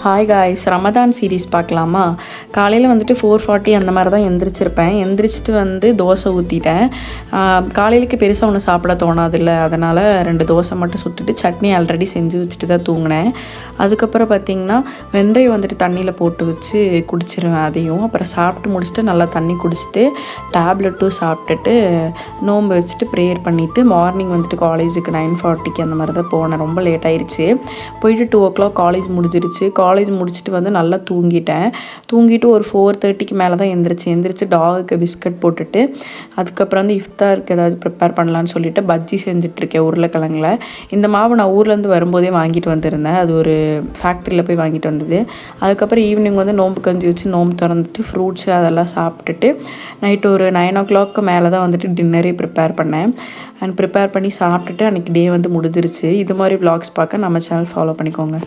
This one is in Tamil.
ஹாய் காய்ஸ், ரமதான் சீரீஸ் பார்க்கலாமா? காலையில் வந்துட்டு 4:40 அந்த மாதிரி தான் எந்திரிச்சிருப்பேன். எந்திரிச்சிட்டு வந்து தோசை ஊற்றிட்டேன். காலையிலுக்கு பெருசாக ஒன்றும் சாப்பிட தோணாதில்ல, அதனால் 2 தோசை மட்டும் சுட்டுட்டு சட்னி ஆல்ரெடி செஞ்சு வச்சுட்டு தான் தூங்கினேன். அதுக்கப்புறம் பார்த்திங்கன்னா வெந்தயம் வந்துட்டு தண்ணியில் போட்டு வச்சு குடிச்சிருவேன் அதையும். அப்புறம் சாப்பிட்டு முடிச்சுட்டு நல்லா தண்ணி குடிச்சிட்டு டேப்லெட்டும் சாப்பிட்டுட்டு நோன்பு வச்சுட்டு ப்ரேயர் பண்ணிவிட்டு மார்னிங் வந்துட்டு காலேஜுக்கு 9:40 அந்த மாதிரி தான் போனேன். ரொம்ப லேட் ஆயிடுச்சு. போயிட்டு 2 o'clock காலேஜ் முடிஞ்சிருச்சு. காலேஜ் முடிச்சுட்டு வந்து நல்லா தூங்கிட்டேன். தூங்கிட்டு ஒரு 4:30 மேலே தான் எந்திரிச்சு டாகுக்கு பிஸ்கட் போட்டுட்டு அதுக்கப்புறம் வந்து இஃப்தாருக்கு ஏதாவது ப்ரிப்பேர் பண்ணலான்னு சொல்லிட்டு பஜ்ஜி செஞ்சிட்ருக்கேன் உருளைக்கிழங்குல. இந்த மாவு நான் ஊர்லேருந்து வரும்போதே வாங்கிட்டு வந்திருந்தேன். அது ஒரு ஃபேக்ட்ரியில் போய் வாங்கிட்டு வந்தது. அதுக்கப்புறம் ஈவினிங் வந்து நோம்பு கஞ்சி வச்சு நோம்பு திறந்துட்டு ஃப்ரூட்ஸு அதெல்லாம் சாப்பிட்டுட்டு நைட்டு ஒரு 9 o'clock மேலே தான் வந்துட்டு டின்னரே ப்ரிப்பேர் பண்ணேன். ப்ரிப்பேர் பண்ணி சாப்பிட்டுட்டு அன்றைக்கி டே வந்து முடிஞ்சிருச்சு. இது மாதிரி vlogs பார்க்க நம்ம சேனல் ஃபாலோ பண்ணிக்கோங்க.